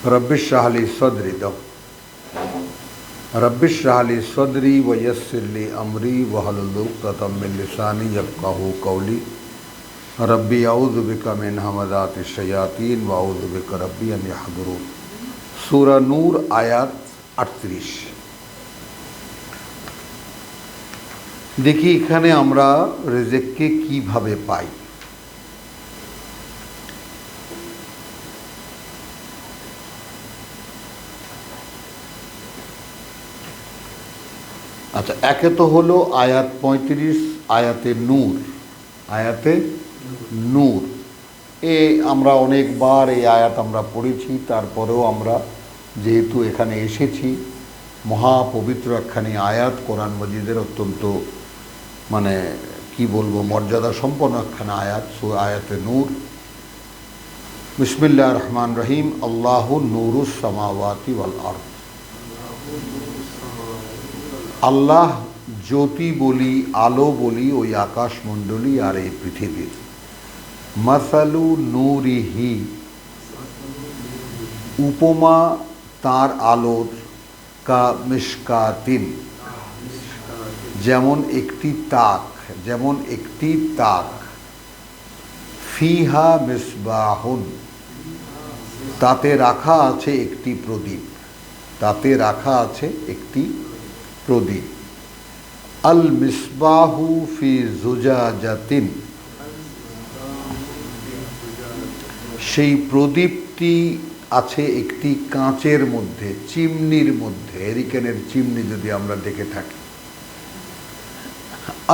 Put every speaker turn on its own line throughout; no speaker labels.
रब्बिश्रह ली सदरी दो रब्बिश्रह ली सदरी व यस्सिर ली अमरी वहलुल उक़दतम मिन लिसानी यफ़क़हू क़ौली रब्बी अऊज़ु बिका मिन हमज़ातिश शयातीन व अऊज़ु बिका रब्बी अन यहज़ुरून। सूरा नूर आयात 38। देखি এখানে আমরা রিজিককে কিভাবে পাই। আচ্ছা, একে তো হলো আয়াত 35 আয়াতে নূর আমরা অনেকবার এই আয়াত আমরা পড়েছি। তারপরেও আমরা যেহেতু এখানে এসেছি, মহাপবিত্র একখানি আয়াত, কোরআন মজিদের অত্যন্ত কি বলবো মর্যাদা সম্পন্ন একখানা আয়াত, আয়াতে নূর। বিসমিল্লাহির রহমানির রহিম। আল্লাহু নূরুস সামাওয়াতি ওয়াল আরদ। আল্লাহ জ্যোতি বলি, আলো বলি ওই আকাশমণ্ডলী আর এই পৃথিবীর। মাসালু নূরিহি, উপমা তার আলোর, কা মিশকাতিন, যেমন একটি তাক, ফিহা মিসবাহুন, তাতে রাখা আছে একটি প্রদীপ। আল মিসবাহু ফি জুজাজাতিন, সেই প্রদীপটি আছে একটি কাঁচের মধ্যে, চিমনির মধ্যে। এরিকেনের চিমনি যদি আমরা দেখে থাকি,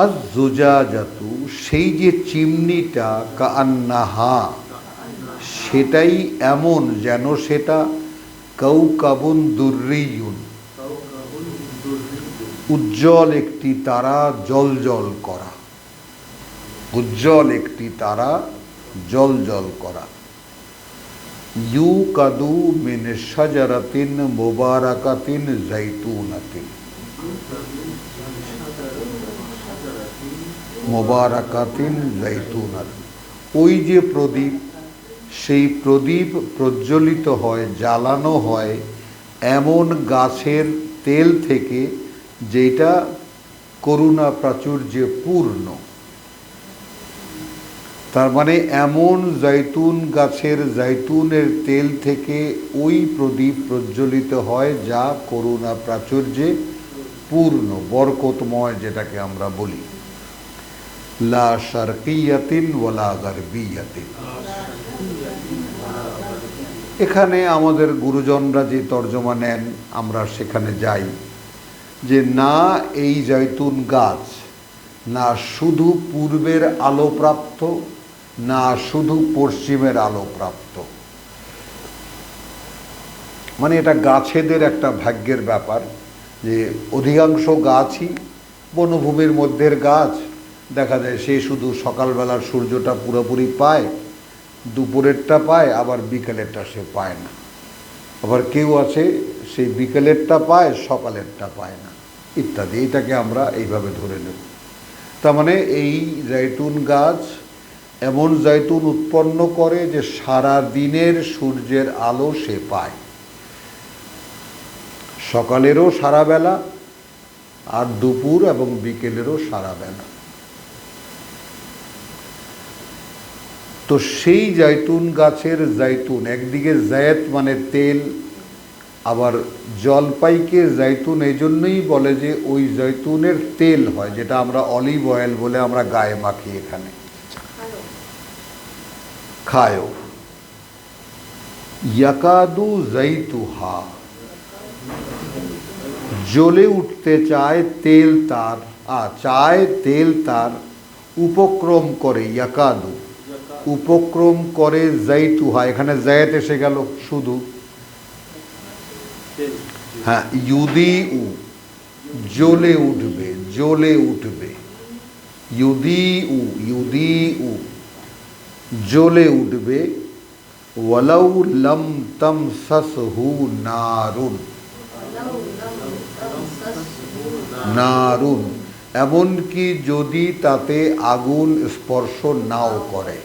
আজ জুজাজাতু, সেই যে চিমনিটা, কাআন্নাহা, সেটাই এমন যেন সেটা কাউকাবুন দুররিয়ুন, উজ্জ্বল একটি তারা, জলজল করা। ইউকাদু মিন শাজারাতিন মুবারাকাতিন যাইতুনাতিন, ওই যে প্রদীপ, সেই প্রদীপ প্রজ্বলিত হয়, জ্বালানো হয় এমন গাছের তেল থেকে যেটা করুণা প্রাচুর্যে পূর্ণ। তার মানে এমন জৈতুন গাছের জৈতুনের তেল থেকে ওই প্রদীপ প্রজ্বলিত হয় যা করুণা প্রাচুর্যে পূর্ণ, বরকতময়, যেটাকে আমরা বলি। লা শারকিয়াতিন ওয়ালা গারবিয়াতিন। এখানে আমাদের গুরুজনরা যে তর্জমা নেন, আমরা সেখানে যাই যে না, এই জৈতুন গাছ না শুধু পূর্বের আলোপ্রাপ্ত, না শুধু পশ্চিমের আলোপ্রাপ্ত। এটা গাছেদের একটা ভাগ্যের ব্যাপার যে অধিকাংশ গাছই বনভূমির মধ্যের গাছ। দেখা যায় সে শুধু সকালবেলার সূর্যটা পুরোপুরি পায়, দুপুরেরটা পায়, আবার বিকেলেরটা সে পায় না। আবার কেউ আছে সেই বিকেলেরটা পায়, সকালেরটা পায় না, ইত্যাদি। এটাকে আমরা এইভাবে ধরে নেব। তার মানে এই জৈতুন গাছ এমন জৈতুন উৎপন্ন করে যে সারা দিনের সূর্যের আলো সে পায়, সকালেরও সারা বেলা, আর দুপুর এবং বিকেলেরও সারা বেলা। তো সেই জৈতুন গাছের জৈতুন, একদিকে জায়েত মানে তেল, আবার জলপাইকে জৈতুন এই জন্যই বলে যে ওই জৈতুনের তেল হয়, যেটা আমরা অলিভ অয়েল বলে আমরা গায়ে মাখি, এখানে খায়ও। ইয়াকাদু জাইতুহা, জ্বলে উঠতে চায় তেল তার, উপক্রম করে, ইয়াকাদু উপক্রম করে, জাইতুহা, এখানে জায়েত এসে গেল শুধু। হ্যাঁ, ইউদিউ, জ্বলে উঠবে, ইউদিউ জ্বলে উঠবে। ওয়ালাউ লাম তামসাসহু নারুন, এমনকি যদি তাতে আগুন স্পর্শ নাও করে।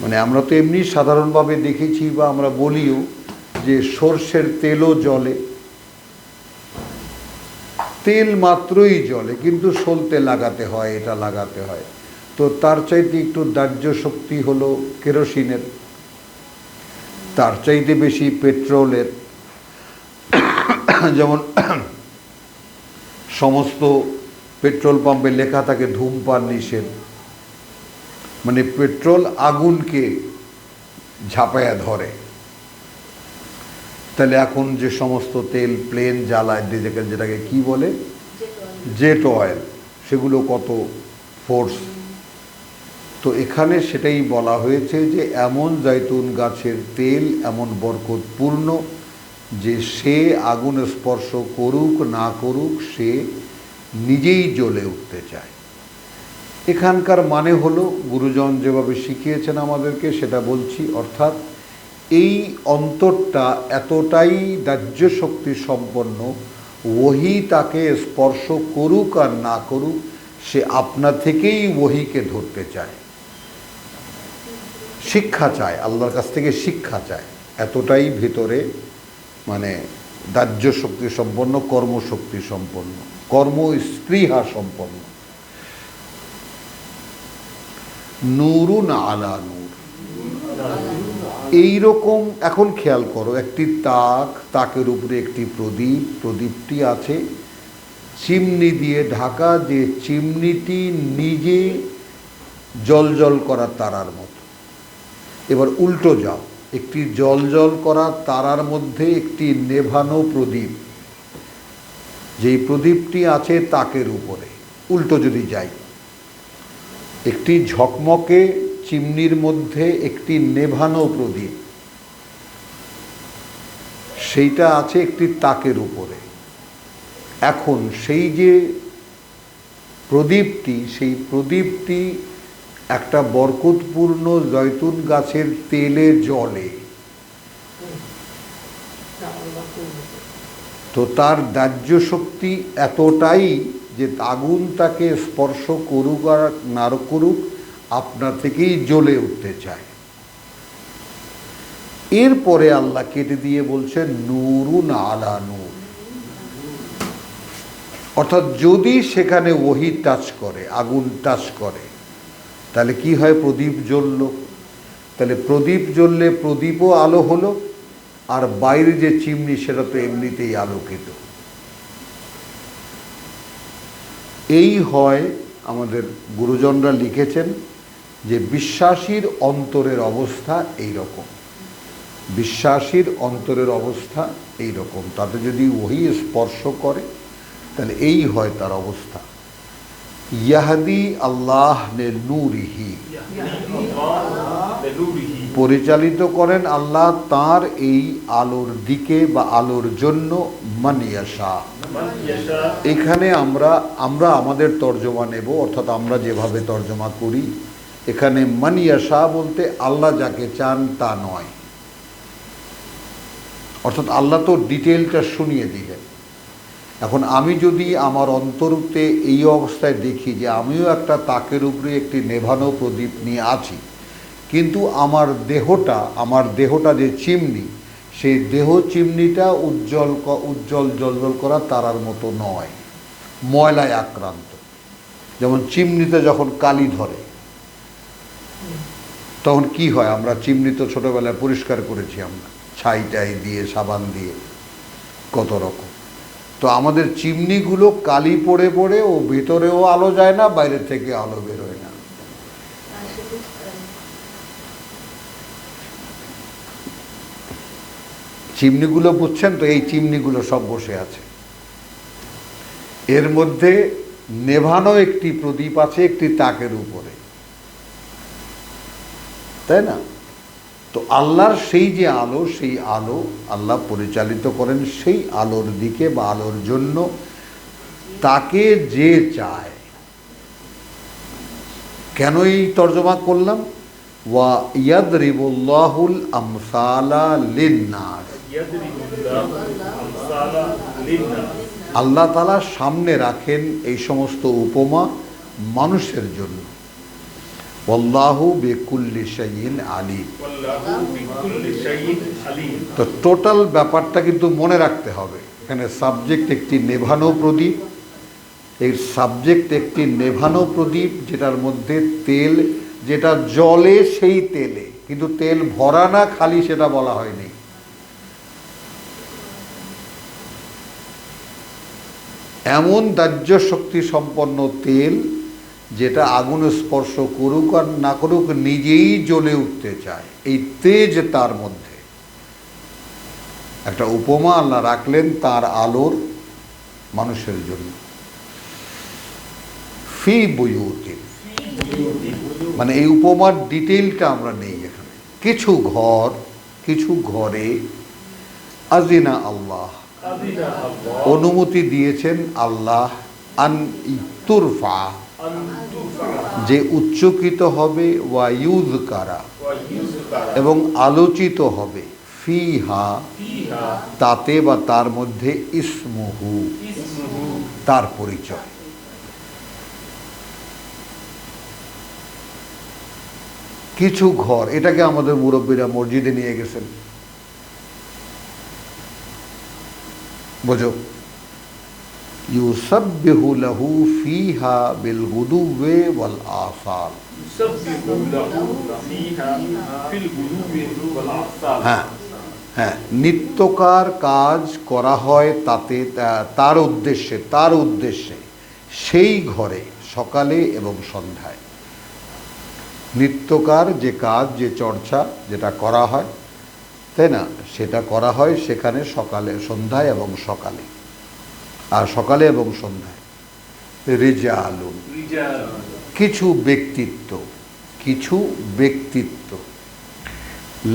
মানে আমরা তো এমনি সাধারণভাবে দেখেছি বা আমরা বলিও যে সর্ষের তেলও জ্বলে, তেল মাত্রই জ্বলে, কিন্তু সলতে লাগাতে হয়, এটা লাগাতে হয়। তো তার চাইতে একটু দাহ্য শক্তি হলো কেরোসিনের, তার চাইতে বেশি পেট্রোলের। যেমন সমস্ত পেট্রোল পাম্পে লেখা থাকে ধূমপান নিষেধ, মানে পেট্রোল আগুনকে ঝাঁপায়া ধরে। তাহলে এখন যে সমস্ত তেল প্লেন জ্বালায়, যেটাকে কি বলে, জেট অয়েল, সেগুলো কত ফোর্স। তো এখানে সেটাই বলা হয়েছে যে এমন জাইতুন গাছের তেল এমন বরকতপূর্ণ যে সে আগুন স্পর্শ করুক না করুক সে নিজেই জ্বলে উঠতে চায়। এখানকার মানে হলো গুরুজন যেভাবে শিখিয়েছেন আমাদেরকে সেটা বলছি, অর্থাৎ এই অন্তরটা এতটাই দাহ্য শক্তি সম্পন্ন, ওহী তাকে স্পর্শ করুক আর না করুক সে আপনা থেকেই ওহীকে ধরতে চায়, শিক্ষা চায়, আল্লাহর কাছ থেকে শিক্ষা চায়। এতটাই ভেতরে মানে দাহ্য শক্তি সম্পন্ন, কর্মশক্তি সম্পন্ন, কর্মস্পৃহা সম্পন্ন। নূরুন আলা নূর, এইরকম। এখন খেয়াল করো, একটি তাক, তাকের উপরে একটি প্রদীপ, প্রদীপটি আছে চিমনি দিয়ে ঢাকা, যে চিমনিটি নিজে জল করা তারার মতো। এবার উল্টো যাও, একটি জল করা তারার মধ্যে একটি নেভানো প্রদীপ, যেই প্রদীপটি আছে তাকের উপরে। উল্টো যদি যাই, একটি ঝকমকে চিমনির মধ্যে একটি নেভানো প্রদীপ, সেইটা আছে একটি তাকের উপরে। এখন সেই যে প্রদীপটি, সেই প্রদীপটি একটা বরকতপূর্ণ জয়তুন গাছের তেলে জ্বলে। তো তার দাহ্য শক্তি এতটাই যে আগুন তাকে স্পর্শ করুক আর না করুক আপনা থেকেই জ্বলে উঠতে চায়। এরপরে আল্লাহ কেটে দিয়ে বলছেন নূরুন আলা নূর, অর্থাৎ যদি সেখানে ওহী টাচ করে, আগুন টাচ করে, তাহলে কি হয়, প্রদীপ জ্বলল। তাহলে প্রদীপ জ্বললে প্রদীপও আলো হলো, আর বাইরে যে চিমনি সেটা তো এমনিতেই আলোকিত। এই হয়, আমাদের গুরুজনরা লিখেছেন যে বিশ্বাসীর অন্তরের অবস্থা এই রকম, বিশ্বাসীর অন্তরের অবস্থা এই রকম। তাতে যদি ওহী স্পর্শ করে তাহলে এই হয় তার অবস্থা। ইয়াহদি আল্লাহ নে নূরিহি, পরিচালিত করেন আল্লাহ তার এই আলোর দিকে বা আলোর জন্য, মান ইয়াশা। এখানে আমরা আমাদের তর্জমা নেব, অর্থাৎ আমরা যেভাবে তর্জমা করি, এখানে মান ইয়াশা বলতে আল্লাহ যাকে চান তা নয়, অর্থাৎ আল্লাহ তো ডিটেলটা শুনিয়ে দিলেন। এখন আমি যদি আমার অন্তরতে এই অবস্থায় দেখি যে আমিও একটা তাকের উপরে একটি নেভানো প্রদীপ নিয়ে আছি, কিন্তু আমার দেহটা যে চিমনি, সেই দেহ চিমনিটা উজ্জ্বল জলজল করা তারার মতো নয়, ময়লায় আক্রান্ত। যেমন চিমনিতে যখন কালি ধরে তখন কি হয়, আমরা চিমনি তো ছোটোবেলায় পরিষ্কার করেছি, আমরা ছাই দিয়ে, সাবান দিয়ে, কত রকম। তো আমাদের চিমনিগুলো কালি পড়ে পড়ে ও ভেতরেও আলো যায় না, বাইরে থেকে আলো বেরোয় না। চিমনিগুলো বুঝছেন তো, এই চিমনিগুলো সব বসে আছে, এর মধ্যে নেভানো একটি প্রদীপ আছে একটি তাকের উপরে, তাই না? তো আল্লাহর সেই যে আলো, সেই আলো আল্লাহ পরিচালিত করেন সেই আলোর দিকে বা আলোর জন্য, তাকে যে চায়। কেন এই তর্জমা করলাম? ওয়া ইয়াদরিবুল্লাহুল আমসালা লিন্নাস, আল্লাহ তাআলা সামনে রাখেন এই সমস্ত উপমা মানুষের জন্য। ওয়াল্লাহু বিকুল্লি শাইইন আলিম।
ওয়াল্লাহু বিকুল্লি শাইইন আলিম।
তো টোটাল ব্যাপারটা কিন্তু মনে রাখতে হবে। এখানে সাবজেক্ট একটি নেভানো প্রদীপ, এই সাবজেক্ট একটি নেভানো প্রদীপ যেটার মধ্যে তেল, যেটা জলে সেই তেলে, কিন্তু তেল ভরা না খালি সেটা বলা হয়নি। এমন দাহ্য শক্তি সম্পন্ন তেল যেটা আগুন স্পর্শ করুক আর না করুক নিজেই জ্বলে উঠতে চায়, এই তেজ তার মধ্যে। একটা উপমা আল্লাহ রাখলেন তার আলোর মানুষের জন্য। ফি বুয়ুতিন, মানে এই উপমার ডিটেইলটা আমরা নেই এখানে। কিছু ঘর, কিছু ঘরে আজিনা আল্লাহ, অনুমতি দিয়েছেন আল্লাহ, আন তুরফা, যে উচ্চকিত হবে, ওয়া ইউযকারা, এবং আলোচিত হবে, ফিহা, তাতে বা তার মধ্যে, ইসমুহু, তার পরিচয়। কিছু ঘর, এটাকে আমাদের মুরব্বীরা মসজিদে নিয়ে গেছেন, বোঝো, ইউসাব্বিহু লাহু ফিহা বিল গুদুওয়ি ওয়াল আসাল। হ্যাঁ হ্যাঁ, নিত্যকার কাজ করা হয় তাতে, তার উদ্দেশ্যে সেই ঘরে সকালে এবং সন্ধ্যায়। নিত্যকার যে কাজ, যে চর্চা যেটা করা হয়, তাই না, সেটা করা হয় সেখানে সকালে, সন্ধ্যায় এবং সকালে। আর সকালে এবং সন্ধ্যায় রিজালুন, কিছু ব্যক্তিত্ব, কিছু ব্যক্তিত্ব,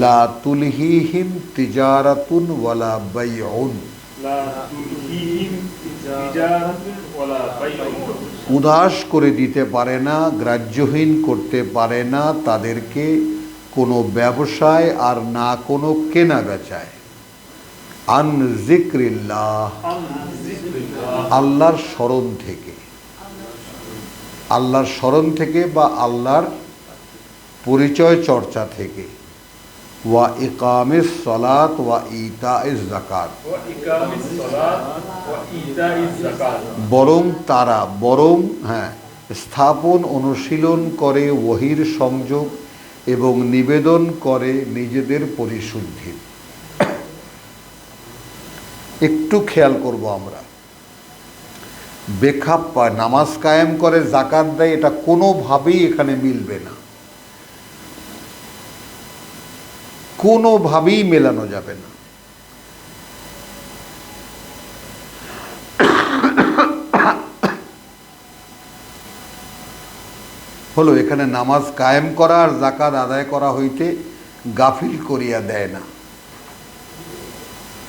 লা তুলহিহিম তিজারাতুন ওয়ালা বাইউন, উদাস করে দিতে পারে না, গ্রাহ্যহীন করতে পারে না তাদেরকে কোনো ব্যবসায় আর না কোনো কেনা বেচায়। আন যিকরিল্লাহ, আল্লাহর স্মরণ থেকে, আল্লাহর স্মরণ থেকে বা আল্লাহর পরিচয় চর্চা থেকে। ওয়া ইকামিস সালাত ওয়া ইতাইজ যাকাত, বরং হ্যাঁ, স্থাপন অনুশীলন করে ওহীর সংযোগ এবং নিবেদন করে নিজেদের পরিশুদ্ধি। একটু খেয়াল করব আমরা, বেখাপ পায়, নামাজ কায়েম করে, যাকাত দেয়, এটা কোনোভাবেই এখানে মিলবে না, কোনোভাবেই মেলানো যাবে না। হলো এখানে নামাজ কায়েম করা আর যাকাত আদায় করা হইতে গাফিল করিয়া দেয় না।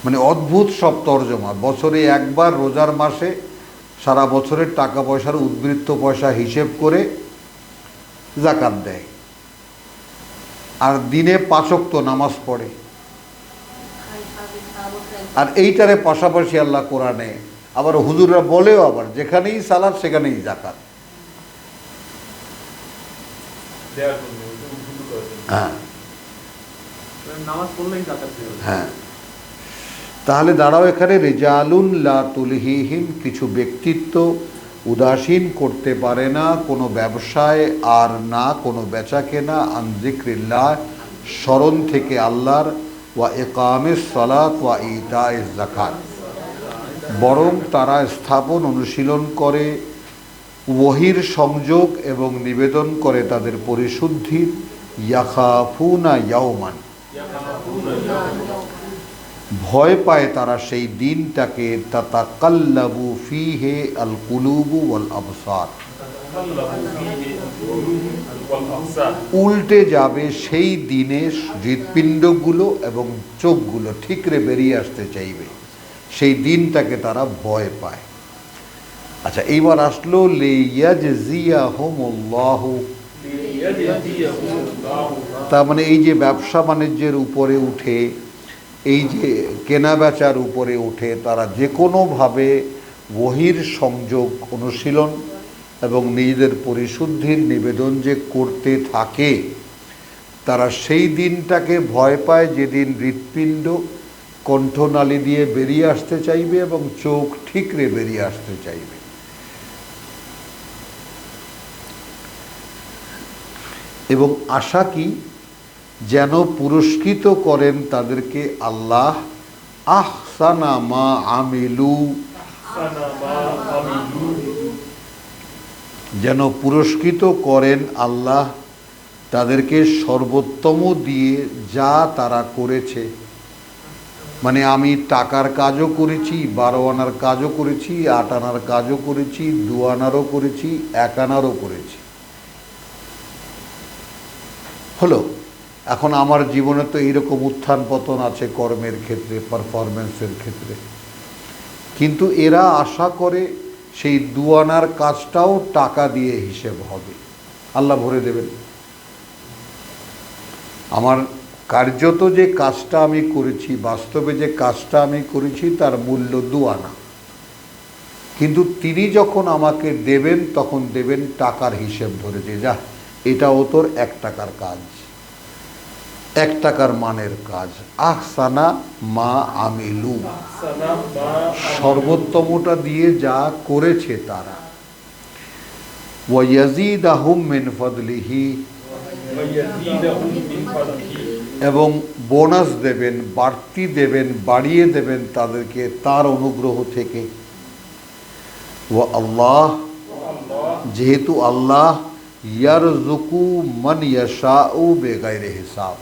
মানে অদ্ভুত সব তর্জমা। বছরে একবার রোজার মাসে সারা বছরের টাকা পয়সার উদ্বৃত্ত পয়সা হিসেব করে যাকাত দেয়, আর দিনে 5 ওয়াক্ত নামাজ পড়ে। আর এইটারে পাশাপাশি আল্লাহ কোরআনে আবার হুজুররা বলেও, আবার যেখানেই সালাত সেখানেই যাকাত। হ্যাঁ হ্যাঁ, তাহলে দাঁড়াও এখানে রিজালুন লা তুলহিহিম, কিছু ব্যক্তিত্ব উদাসীন করতে পারে না কোনো ব্যবসায় আর না কোনো বেচা কেনা, আন যিকরিল্লাহ, স্মরণ থেকে আল্লাহর, ওয়া ইকামিস সালাত ওয়া ইতাইজ যাকাত, বরং তারা স্থাপন অনুশীলন করে ওহীর সংযোগ এবং নিবেদন করে তাদের পরিশুদ্ধি। ইয়াখাফুনা ইয়াওমান, ভয় পায় তারা সেই দিনটাকে, তাতাকাল্লাবু ফিহি আল কুলুবু ওয়াল আবসার, উল্টে যাবে সেই দিনে হৃৎপিণ্ডগুলো এবং চোখগুলো ঠিকরে বেরিয়ে আসতে চাইবে, সেই দিনটাকে তারা ভয় পায়। আচ্ছা, এইবার আসলো লিয়াজজিয়াহুমুল্লাহু, তার মানে এই যে ব্যবসা বাণিজ্যের উপরে উঠে, এই যে কেনা বেচার উপরে উঠে, তারা যে কোনোভাবে ওহীর সংযোগ অনুশীলন এবং নিজেদের পরিশুদ্ধির নিবেদন যে করতে থাকে, তারা সেই দিনটাকে ভয় পায় যেদিন হৃৎপিণ্ড কণ্ঠনালী দিয়ে বেরিয়ে আসতে চাইবে এবং চোখ ঠিকরে বেরিয়ে আসতে চাইবে। এবং আশা কি, যেন পুরস্কৃত করেন তাদেরকে আল্লাহ আহসানা মা আমিলু, যেন পুরস্কৃত করেন আল্লাহ তাদেরকে সর্বোত্তম দিয়ে যা তারা করেছে। মানে আমি টাকার কাজও করেছি, 12 আনার কাজও করেছি, 8 আনার কাজও করেছি, 2 আনারও করেছি, 1 আনারও করেছি। হলো, এখন আমার জীবনে তো এইরকম উত্থান পতন আছে কর্মের ক্ষেত্রে, পারফরমেন্সের ক্ষেত্রে, কিন্তু এরা আশা করে সেই 2 আনার কাজটাও টাকা দিয়ে হিসেব হবে, আল্লাহ ভরে দেবেন। আমার কার্যত যে কাজটা আমি করেছি, বাস্তবে যে কাজটা আমি করেছি তার মূল্য 2 আনা, কিন্তু তিনি যখন আমাকে দেবেন তখন দেবেন টাকার হিসেব ধরে, যে যা এটাও তোর 1 টাকার কাজ, 1 টাকার মানের কাজ। আহসানা মা আমিলু, সর্বোত্তমটা দিয়ে যা করেছে তারা। ওয়ায়াজিদাহুম মিন ফাদলিহি, এবং বোনাস দেবেন, বাড়তি দেবেন, বাড়িয়ে দেবেন তাদেরকে তার অনুগ্রহ থেকে। ওয়া আল্লাহ, যেহেতু আল্লাহ ইয়ারযুকু মান ইয়াশাউ বিগাইরি হিসাব,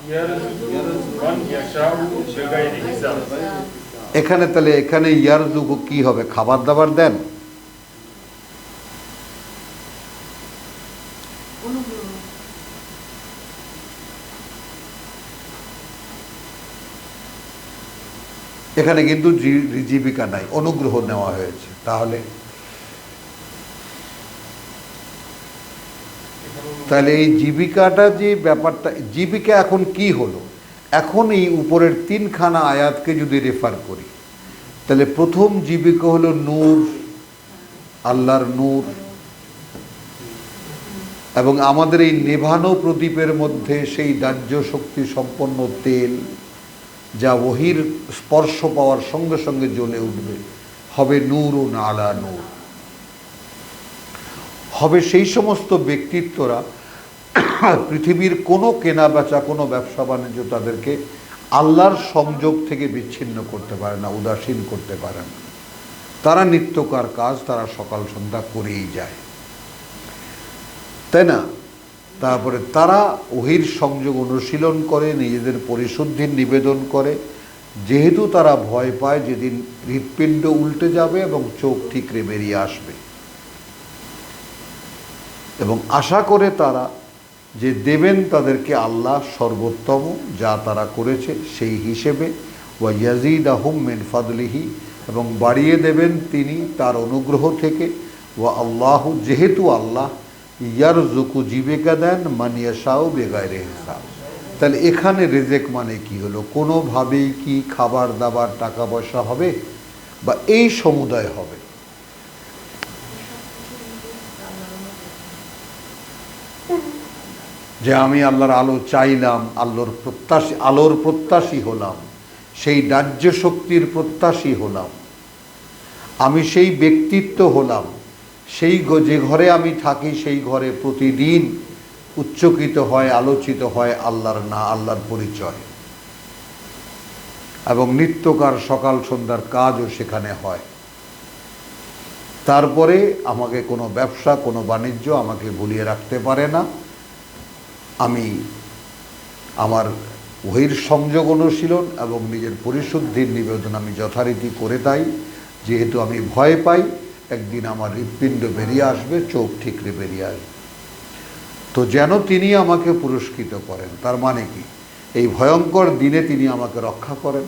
এখানে তাহলে এখানে ইয়ারযুকু কি হবে? খাবার দাবার দেন? এখানে কিন্তু জীবিকা নাই, অনুগ্রহ নেওয়া হয়েছে। তাহলে এই জীবিকাটা যে ব্যাপারটা, জীবিকা এখন কি হলো? এখন এই উপরের 3খানা আয়াতকে যদি রেফার করি, তাহলে প্রথম জীবিকা হলো নূর, আল্লাহর নূর, এবং আমাদের এই নেভানো প্রদীপের মধ্যে সেই দাহ্য শক্তি সম্পন্ন তেল, যা ওহির স্পর্শ পাওয়ার সঙ্গে সঙ্গে জ্বলে উঠবে, হবে নূরুন আলা নূর। হবে সেই সমস্ত ব্যক্তিত্বরা পৃথিবীর কোনো কেনা বেচা, কোনো ব্যবসা বাণিজ্য তাদেরকে আল্লাহর সংযোগ থেকে বিচ্ছিন্ন করতে পারে না, উদাসীন করতে পারে না। তারা নিত্যকার কাজ তারা সকাল সন্ধ্যা করেই যায়, তাই না? তারপরে তারা ওহির সংযোগ অনুশীলন করে, নিজেদের পরিশুদ্ধির নিবেদন করে, যেহেতু তারা ভয় পায় যেদিন হৃৎপিণ্ড উল্টে যাবে এবং চোখ ঠিকরে বেরিয়ে আসবে, এবং আশা করে তারা যে দেবেন তাদেরকে আল্লাহ সর্বোত্তম যা তারা করেছে সেই হিসেবে। ওয়া ইয়াজিদাহুম মিন ফাদলিহি, এবং বাড়িয়ে দেবেন তিনি তার অনুগ্রহ থেকে। ওয়া আল্লাহু, যেহেতু আল্লাহ ইয়ারযুকু, জীবিকা দেন, মান ইয়াশাউ বিগাইরি হিসাব। তাহলে এখানে রিজেক মানে কি হলো? কোনোভাবেই কি খাবার দাবার টাকা পয়সা হবে বা এই সমুদায় হবে? যে আমি আল্লাহর আলো চাইলাম, আলোর প্রত্যাশী হলাম, সেই দাহ্য শক্তির প্রত্যাশী হলাম, আমি সেই ব্যক্তিত্ব হলাম, সেই যে ঘরে আমি থাকি সেই ঘরে প্রতিদিন উচ্চকিত হয়, আলোচিত হয় আল্লাহর পরিচয়, এবং নিত্যকার সকাল সন্ধ্যার কাজও সেখানে হয়। তারপরে আমাকে কোনো ব্যবসা, কোনো বাণিজ্য আমাকে ভুলিয়ে রাখতে পারে না। আমি আমার ওহির সংযোগ অনুশীলন এবং নিজের পরিশুদ্ধির নিবেদন আমি যথারীতি করে তাই, যেহেতু আমি ভয় পাই একদিন আমার হৃৎপিণ্ড বেরিয়ে আসবে, চোখ ঠিকরে বেরিয়ে আসবে। তো যেন তিনি আমাকে পুরস্কৃত করেন, তার মানে কি? এই ভয়ঙ্কর দিনে তিনি আমাকে রক্ষা করেন,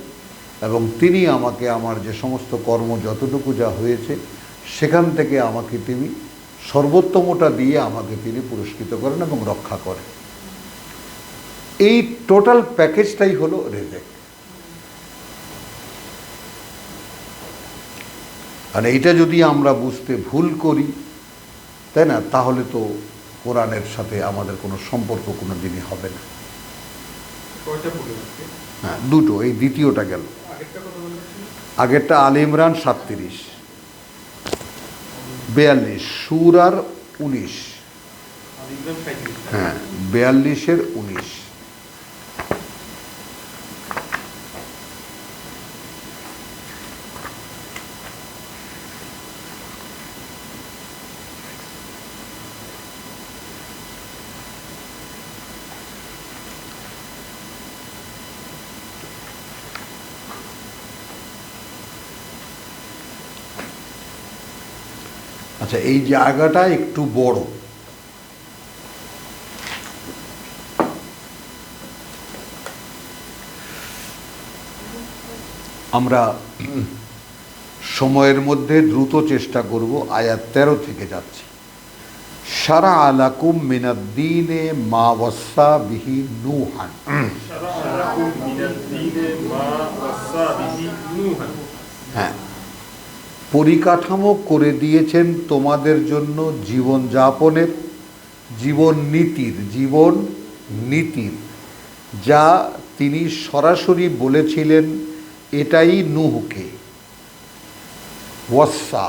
এবং তিনি আমাকে আমার যে সমস্ত কর্ম যতটুকু যা হয়েছে সেখান থেকে আমাকে তিনি সর্বোত্তমটা দিয়ে আমাকে তিনি পুরস্কৃত করেন এবং রক্ষা করেন। এই টোটাল প্যাকেজটাই হলো রিজেক। আর এইটা যদি আমরা বুঝতে ভুল করি, তাই না? তাহলে তো কোরআনের সাথে আমাদের কোনো সম্পর্ক কোনো দিনই হবে না।
কয়টা পড়ে আজকে?
হ্যাঁ, দুটো, এই দ্বিতীয়টা গেল।
আগেরটা কত বলেছিল?
আগেরটা আলে ইমরান 37, 42, সূরার 19।
আলী ইমরান 35।
হ্যাঁ, 42-এর 19। আচ্ছা, এই জায়গাটা একটু বড়। আমরা সময়ের মধ্যে দ্রুত চেষ্টা করব। আয়াত 13 থেকে যাচ্ছি। শারা আলাকুম মিনাদ্দীনে মা ওয়াসা বিহি নূহান।
শারাআকুম মিনাদ-দীনে মা ওয়াসা বিহি নূহান।
হ্যাঁ, পরিকাঠামো করে দিয়েছেন তোমাদের জন্য জীবনযাপনের, জীবন নীতির, যা তিনি সরাসরি বলেছিলেন এটাই নূহকে। ওয়াসা,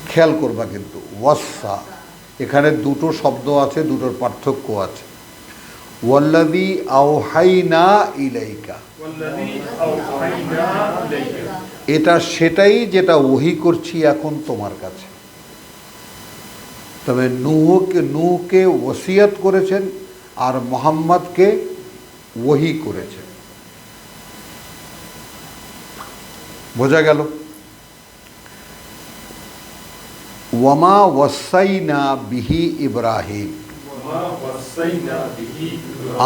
খেয়াল করবা কিন্তু, ওয়াসা এখানে দুটো শব্দ আছে, দুটোর পার্থক্য আছে। ওয়াল্লাযী আওহাইনা ইলাইকা,
ওয়াল্লাযী আওহাইনা ইলাইকা,
এটা সেটাই যেটা ওহী করছি এখন তোমার কাছে। তবে নূহকে ওসিয়ত করেছেন আর মুহাম্মদকে ওহী করেছেন। বোঝা গেল? ওয়ামা ওয়াসাইনা বিহি ইব্রাহিম,
ওয়া ওয়াসাইনা বিহি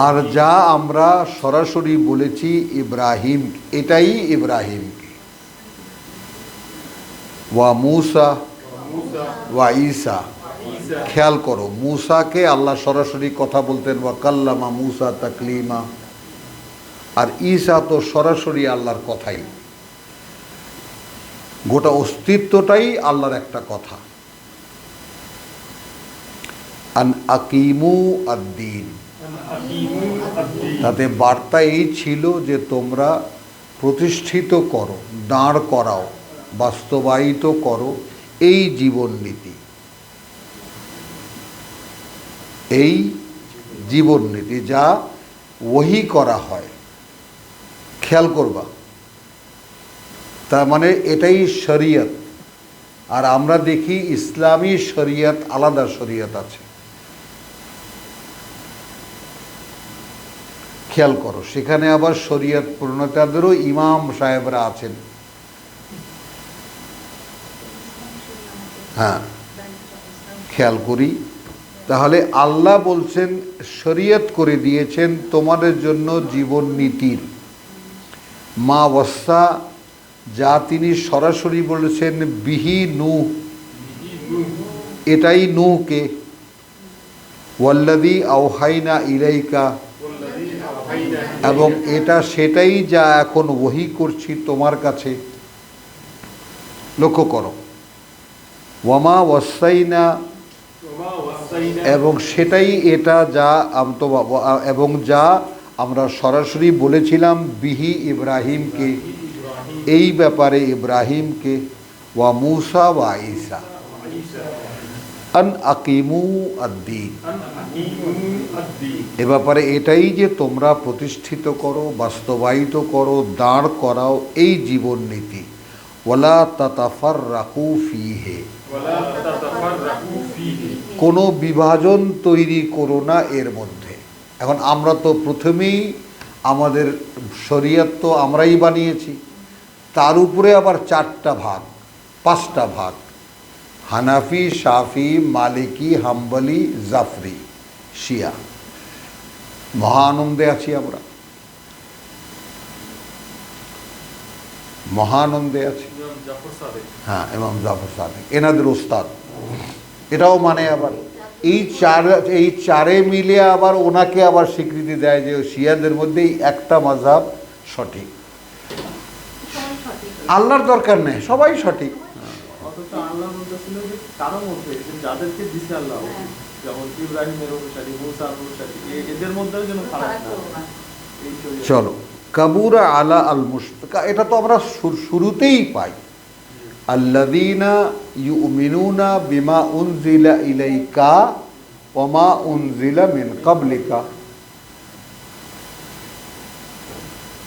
আর যা আমরা সরাসরি বলেছি ইব্রাহিম, এটাই ইব্রাহিমকে। ওয়া মূসা
মুসা
ওয়া ঈসা,
ঈসা,
খেয়াল করো, মূসাকে আল্লাহ সরাসরি কথা বলতেন, ওয়া কাল্লামা মূসা তাকলিমা, আর ঈসা তো সরাসরি আল্লাহর কথাই, গোটা অস্তিত্বটাই আল্লাহর একটা কথা। আন আকিমু আদ-দীন,
আকিমু আদ-দীন,
তাতে বার্তা এই ছিল যে তোমরা প্রতিষ্ঠিত করো, দাঁড় করাও, বাস্তবায়িত করো এই জীবননীতি, এই জীবননীতি যা ওহী করা হয়। খেয়াল করবা, তার মানে এটাই শরীয়ত। আর আমরা দেখি ইসলামী শরীয়ত, আলাদা শরীয়ত আছে। খেয়াল করো, সেখানে আবার শরীয়ত প্রণেতাদেরও ইমাম সাহেবরা আছেন। হ্যাঁ, খেয়াল করি, তাহলে আল্লাহ বলছেন শরীয়ত করে দিয়েছেন তোমাদের জন্য জীবন নীতির। মা ওয়াসা, যা তিনি সরাসরি বলেছেন বিহি নূহ, এটাই নূহকে। ওয়াল্লাযী আওহাইনা ইলাইকা,
ওয়াল্লাযী আওহাইনা
এবং এটা সেটাই যা এখন ওহী করছি তোমার কাছে। লক্ষ্য করো, ওয়ামা ওয়াসাইনা,
ওয়া ওয়াসাইনা,
এবং সেটাই এটা যা এবং যা আমরা সরাসরি বলেছিলাম বিহি ইব্রাহিমকে,
ইব্রাহিম,
এই ব্যাপারে ইব্রাহিমকে। ওয়া মূসা ওয়া ঈসা
ঈসা,
আন আকিমু আদ-দীন,
আন আকিমু আদ-দীন,
এ ব্যাপারে এটাই যে তোমরা প্রতিষ্ঠিত করো, বাস্তবায়িত করো, দাঁড় করাও এই জীবন নীতি। ওয়ালা তাতাফাররাকু ফীহি,
ওয়ালা তাতাফাররাকু ফীহি,
কোনো বিভাজন তৈরি করো না এর মধ্যে। এখন আমরা তো প্রথমেই আমাদের শরীয়ত তো আমরাই বানিয়েছি, তার উপরে আবার 4টা ভাগ, 5টা ভাগ, হানাফি, শাফি, মালিকি, হাম্বলি, জাফরি, শিয়া। মহা আনন্দে আছি আমরা, মহা আনন্দে আছি।
ইমাম জাফর সাদেক,
হ্যাঁ, ইমাম জাফর সাদেক এনাদের ওস্তাদ, এটাও মানে আবার এই চারে মিলে আবার ওনাকে আবার স্বীকৃতি দেয় যে শিয়াদের মধ্যেই একটা মাযহাব সঠিক। আল্লাহর দরকার নেই, সবাই সঠিক।
অথচ আল্লাহ বলতেছিল যে কারো মধ্যে যে যাদেরকে দিছে আল্লাহ, যেমন ইব্রাহিমের অনুসারী, মুসার অনুসারী, এদের মধ্যেও যেন ফারাক না হয়। এই শরীয়ত।
চলো, কাবুরা আলা আল এটা তো আমরা শুরুতেই পাই, আল্লাযীনা ইউমিনুনা বিমা উনজিলা ইলাইকা ওয়া মা উনজিলা মিন ক্বাবলিকা।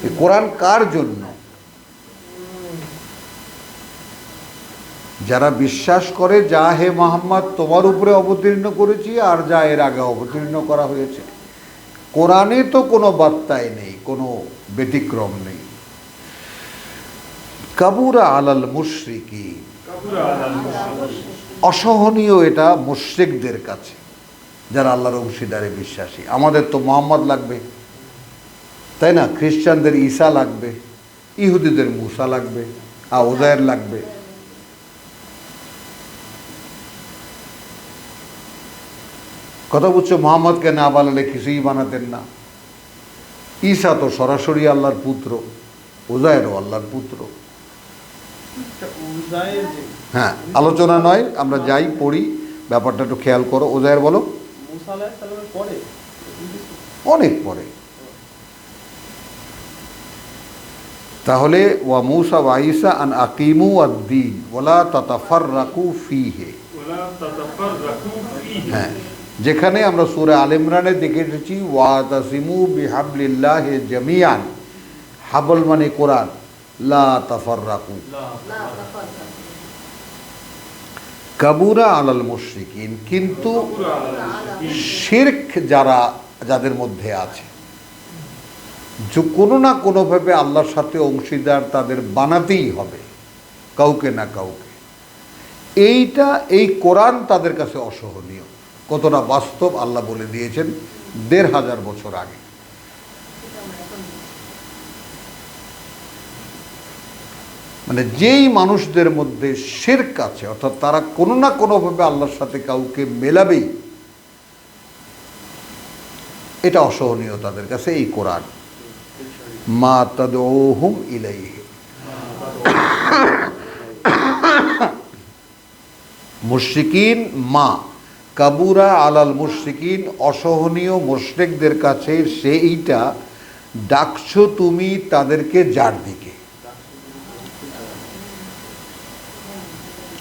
এই কোরআন কার জন্য? যারা বিশ্বাস করে যা হে মুহাম্মদ তোমার উপরে অবতীর্ণ করেছি আর যা এর আগে অবতীর্ণ করা হয়েছে। কোরআনে তো কোনো বার্তাই নেই, কোনো ব্যতিক্রম নেই। কাবুরা আলাল মুশরিকিন,
কাবুরা আলাল মুশরিকিন।
অসহনীয় এটা মুশরিকদের কাছে, যারা আল্লাহর অংশীদারে বিশ্বাসী। আমাদের তো মুহাম্মদ লাগবে, তাই না? খ্রিস্টানদের ঈসা লাগবে, ইহুদিদের মুসা লাগবে, আর উজায়ের লাগবে। কথা বুঝছো? মুহাম্মদকে না বানালে কিছুই বানাতেন না। ঈসা তো সরাসরি আল্লাহর পুত্র, উজায়েরও আল্লাহর পুত্র।
উজায়ের যে
হ্যাঁ, আলোচনা নয়, আমরা যাই পড়ি, ব্যাপারটা একটু খেয়াল করো। উজায়ের বলো,
মুসা আলাইহিস সালামের পরে,
অনেক পরে। তাহলে ওয়া মুসা ওয়া ঈসা আন আকিমু আদ-দীন ওয়ালা তাতাফাররাকু ফীহি।
ওয়ালা তাতাফাররাকু ফীহি।
হ্যাঁ, যেখানে আমরা সূরা আল ইমরানে দেখে এসেছি ওয়াতাসিমু বিহাবলিল্লাহি জামিআন। হাবল মানে কোরআন, লা তাফাররাকু। কাবুরা আলাল মুশরিকিন, কিন্তু
কাবুরা আলাল মুশরিকিন।
শিরক যাদের মধ্যে আছে, যে কোনো না কোনোভাবে আল্লাহর সাথে অংশীদার তাদের বানাতেই হবে, কাউকে না কাউকে। এই কোরআন তাদের কাছে অসহনীয়। কতটা বাস্তব আল্লাহ বলে দিয়েছেন ১৫০০ বছর আগে। মানে যেই মানুষদের মধ্যে শিরক আছে, অর্থাৎ তারা কোনো না কোনোভাবে আল্লাহর সাথে কাউকে মেলাবেই, এটা অসহনীয় তাদের কাছে এই কোরআন। মা তাদউহুম ইলাইহি, মুশরিকিন মা কাবুরা আলাল মুশরিকিন, অসহনীয় মুশরিকদের কাছে সেইটা ডাকছো তুমি তাদেরকে যার দিকে।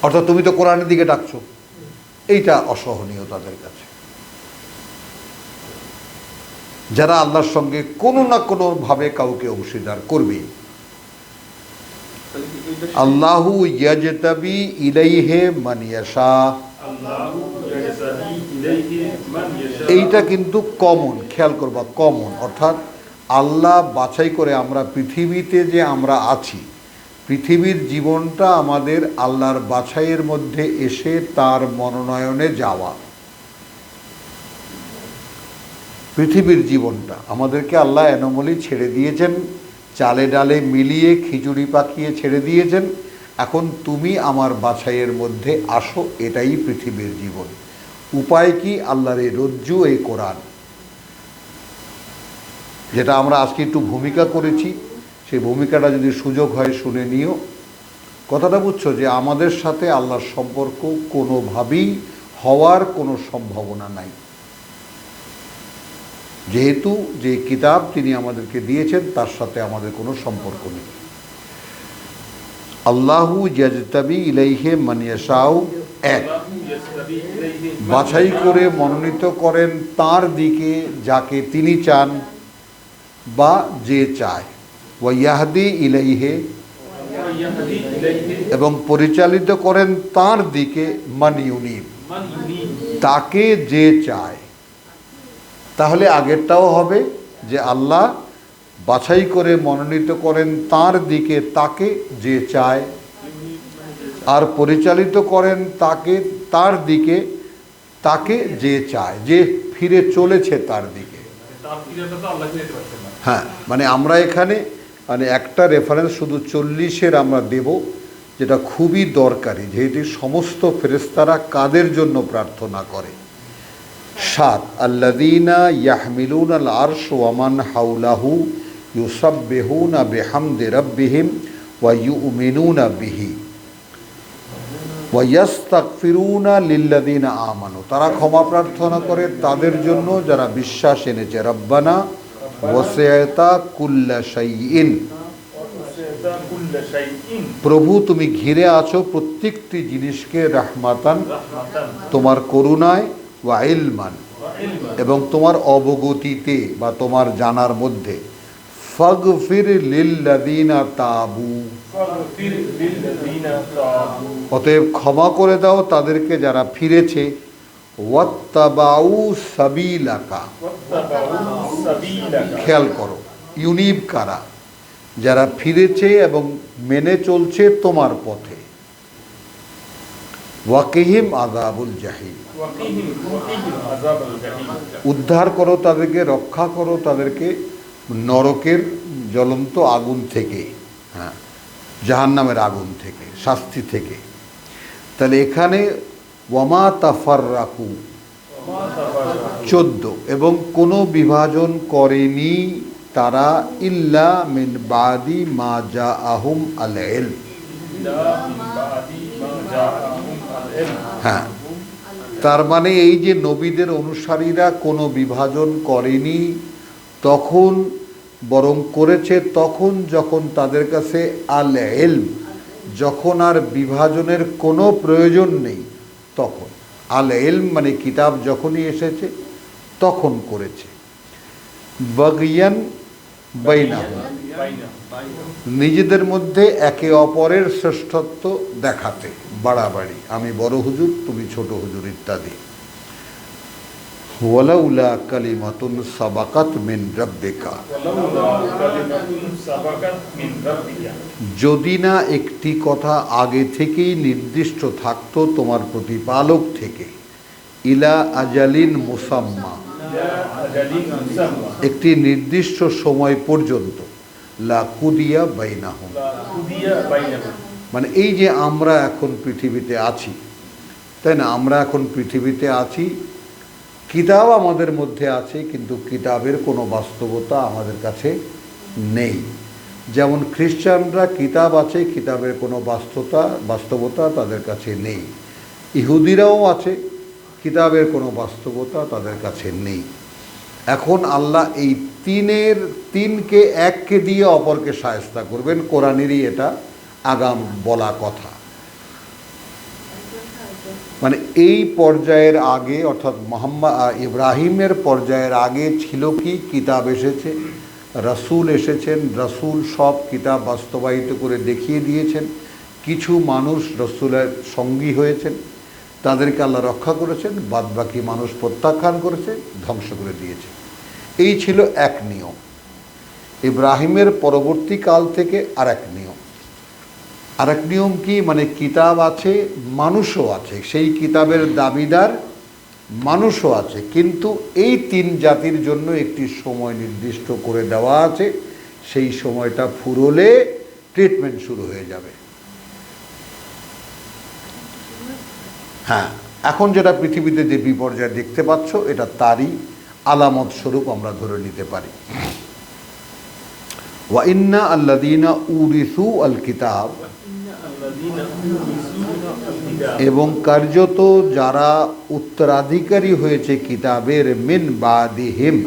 অর্থাৎ তুমি তো কোরআনের দিকে ডাকছো, এইটা অসহনীয় তাদের কাছে। যারা আল্লাহর সঙ্গে কোনো না কোনোভাবে কাউকে অংশীদার করবে। আল্লাহু ইয়াজতাবি ইলাইহি মান ইয়াশা,
আল্লাহু ইয়াজতাবি ইলাইহি মান ইয়াশা।
এইটা কিন্তু কমন, খেয়াল করবা, কমন। অর্থাৎ আল্লাহ বাছাই করে, আমরা পৃথিবীতে যে আমরা আছি, পৃথিবীর জীবনটা আমাদের আল্লাহর বাছাইয়ের মধ্যে এসে তার মনোনয়নে যাওয়া। পৃথিবীর জীবনটা আমাদেরকে আল্লাহ অ্যানোমালি ছেড়ে দিয়েছেন, চালে ডালে মিলিয়ে খিচুড়ি পাকিয়ে ছেড়ে দিয়েছেন। এখন তুমি আমার বাছাইয়ের মধ্যে আসো, এটাই পৃথিবীর জীবন। উপায় কি? আল্লাহর এই রজ্জু, এই কোরআন, যেটা আমরা আজকে একটু ভূমিকা করেছি। সেই ভূমিকাটা যদি সুযোগ হয় শুনে নিও। কথাটা বুঝছো যে আমাদের সাথে আল্লাহর সম্পর্ক কোনোভাবেই হওয়ার কোনো সম্ভাবনা নাই, যেহেতু যে কিতাব তিনি আমাদেরকে দিয়েছেন তার সাথে আমাদের কোনো সম্পর্ক নেই। আল্লাহু ইয়াজতাবি ইলাইহি মান ইয়াশাউ, এক,
আল্লাহু ইয়াজতাবি ইলাইহি মান
বাছাই করে মনোনীত করেন তার দিকে যাকে তিনি চান বা যে চায়। ওয়া ইয়াহদি ইলাইহি,
ওয়া ইয়াহদি ইলাইহি
এবং পরিচালিত করেন তার দিকে মান ইউনিব,
মান ইউনিব।
তাকে যে চায়। তাহলে আগেরটাও হবে যে আল্লাহ বাছাই করে মনোনীত করেন তার দিকে তাকে যে চায়, আর পরিচালিত করেন তার দিকে তাকে যে চায়, যে ফিরে চলেছে তার দিকে।
তার ফিরাটা তো আল্লাহ দিতে পারছেন না।
হ্যাঁ, মানে আমরা এখানে একটা রেফারেন্স শুধু 40-এর আমরা দেব, যেটা খুবই দরকারি, যেহেতু সমস্ত ফেরেশতারা কাদের জন্য প্রার্থনা করে। 7, আল্লাযীনা ইয়াহমিলুনাল আরশ ওয়া মান হাওলাহু ইউসাব্বিহুনা বিহামদি রাব্বিহিম ওয়া ইউমিনুনা বিহি। ওয়াইয়াস্তাগফিরুনা লিল্লাযিনা আমানু, তারা ক্ষমা প্রার্থনা করে তাদের জন্য যারা বিশ্বাস এনেছে। রব্বানা ওয়াসি'তা কুল্লা শাইইন,
ওয়াসি'তা কুল্লা শাইইন,
প্রভু তুমি ঘিরে আছো প্রত্যেকটি জিনিসকে রাহমাতান,
রাহমাতান
তোমার করুণায়, ওয়া ইলমান,
ওয়া ইলমান,
এবং তোমার অবগতিতে বা তোমার জানার মধ্যে। ফাগফির লিল্লাযিনা তাবু,
ফাগফির লিল্লাযিনা তাবু,
অতএব ক্ষমা করে দাও তাদেরকে যারা ফিরেছে। ওয়াত্তাবাউ সাবিলাকা,
ওয়াত্তাবাউ সাবিলাকা,
খেয়াল করো ইউনিব কারা, যারা ফিরেছে এবং মেনে চলছে তোমার পথে। ওয়াকিহিম আযাবুল জাহিম,
ওয়াকিহিম আযাবাল জাহিম,
উদ্ধার করো তাদেরকে, রক্ষা করো তাদেরকে নরকের জ্বলন্ত আগুন থেকে, হ্যাঁ, জাহান্নামের আগুন থেকে, শাস্তি থেকে। তাহলে এখানে ওয়ামা তাফাররাকু
মা তাফাররাকু,
14, এবং কোনো বিভাজন করেনি তারা ইল্লা মিন বাদি মা জাআহুম আল ইলম,
ইল্লা মিন বাদি মা জাআহুম আল ইলম,
হ্যাঁ, তার মানে এই যে নবীদের অনুসারীরা কোনো বিভাজন করেনি তখন, বরং করেছে তখন যখন তাদের কাছে আল ইলম, যখন আর বিভাজনের কোনো প্রয়োজন নেই তখন। আল ইলম মানে কিতাব যখনই এসেছে তখন করেছে। বাগিয়ান বাইনাহুম, নিজেদের মধ্যে একে অপরের শ্রেষ্ঠত্ব দেখাতে, বাড়াবাড়ি, আমি বড় হুজুর তুমি ছোট হুজুর ইত্যাদি। ওয়ালাউলা কালিমাতুন সাবাকাত মিন রাব্বিকা,
ওয়ালাউলা কালিমাতুন সাবাকাত মিন রাব্বিকা,
যদি না একটি কথা আগে থেকেই নির্দিষ্ট থাকতো তোমার প্রতিপালক থেকে। ইলা আজালিন মুসাম্মা,
ইলা আজালিন মুসাম্মা,
একটি নির্দিষ্ট সময় পর্যন্ত। লা কুদিয়া বাইনাহুম,
লা কুদিয়া বাইনাহুম,
মানে এই যে আমরা এখন পৃথিবীতে আছি, তাই না, আমরা এখন পৃথিবীতে আছি, কিতাব আমাদের মধ্যে আছে, কিন্তু কিতাবের কোনো বাস্তবতা আমাদের কাছে নেই। যেমন খ্রিস্টানরা কিতাব আছে, কিতাবের কোনো বাস্তবতা তাদের কাছে নেই। ইহুদিরাও আছে, কিতাবের কোনো বাস্তবতা তাদের কাছে নেই। এখন আল্লাহ এই তিনকে এককে দিয়ে অপরকে শায়েস্তা করবেন, কোরআনেরই এটা আগাম বলা কথা। মানে এই পর্যায়ের আগে, অর্থাৎ ইব্রাহিমের পর্যায়ের আগে ছিল কি, কিতাব এসেছে, রাসূল এসেছেন, রাসূল সব কিতাব বাস্তবায়িত করে দেখিয়ে দিয়েছেন। কিছু মানুষ রাসূলের সঙ্গী হয়েছেন, তাদেরকে আল্লাহ রক্ষা করেছেন, বাদবাকি মানুষ প্রত্যাখ্যান করেছে, ধ্বংস করে দিয়েছে। এই ছিল এক নিয়ম। ইব্রাহিমের পরবর্তী কাল থেকে আরেক নিয়ম। আরেক নিয়ম কি, মানে কিতাব আছে, মানুষও আছে, সেই কিতাবের দাবিদার মানুষও আছে, কিন্তু এই তিন জাতির জন্য একটি সময় নির্দিষ্ট করে দেওয়া আছে। সেই সময়টা ফুরোলে ট্রিটমেন্ট শুরু হয়ে যাবে। হ্যাঁ, এখন যেটা পৃথিবীতে যে বিপর্যয় দেখতে পাচ্ছ, এটা তারই আলামত স্বরূপ আমরা ধরে নিতে পারি। ওয়া ইন্না আল্লাযীনা উরিসু আল কিতাব, এবং কার্যত যারা উত্তরাধিকারী হয়েছে কিতাবের, মিন বাদিহিম,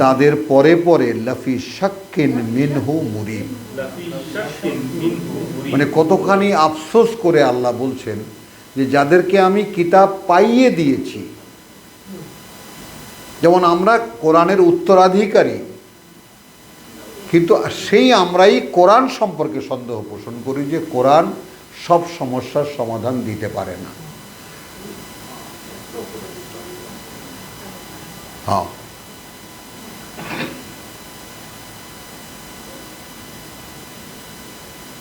তাদের পরে পরে, লাফি শাক্কিন মিনহু মুরিব, মানে কতখানি আফসোস করে আল্লাহ বলছেন যে যাদেরকে আমি কিতাব পাইয়ে দিয়েছি, যেমন আমরা কোরআনের উত্তরাধিকারী, কিন্তু সেই আমরাই কোরআন সম্পর্কে সন্দেহ পোষণ করি যে কোরআন সব সমস্যার সমাধান দিতে পারে না। হ্যাঁ,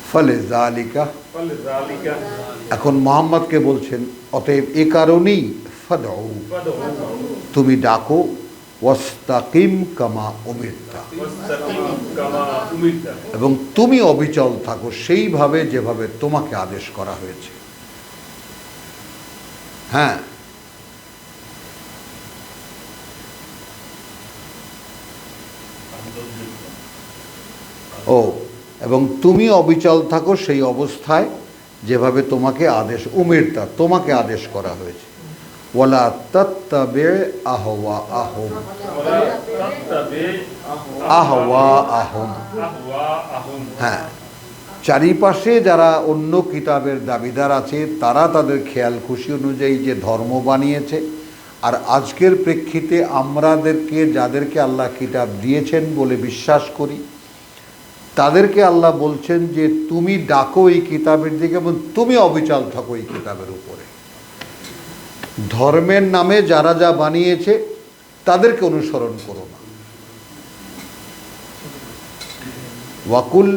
ফলে জালিকা, এখন মোহাম্মদকে বলছেন, অতএব এ কারণেই ফাদউ, তুমি ডাকো, ওয়াস্তাকিম কামা উমিরতা, এবং তুমি অবিচল থাকো সেইভাবে যেভাবে তোমাকে আদেশ করা হয়েছে। হ্যাঁ, এবং তুমি অবিচল থাকো সেই অবস্থায় যেভাবে তোমাকে আদেশ, উমিরতা তোমাকে আদেশ করা হয়েছে। ওয়ালা তাত্তাবি আহওয়া আহম,
ওয়ালা তাত্তাবি
আহওয়া আহম।
আহওয়াআহুম।
হ্যাঁ, চারিপাশে যারা অন্য কিতাবের দাবিদার আছে তারা তাদের খেয়াল খুশি অনুযায়ী যে ধর্ম বানিয়েছে, আর আজকের প্রেক্ষিতে আমাদেরকে যাদেরকে আল্লাহ কিতাব দিয়েছেন বলে বিশ্বাস করি, তাদেরকে আল্লাহ বলছেন যে তুমি ডাকো এই কিতাবের দিকে এবং তুমি অবিচল থাকো এই কিতাবের উপরে। ধর্মের নামে যারা যা বানিয়েছে তাদেরকে অনুসরণ করো না। ওয়াকুল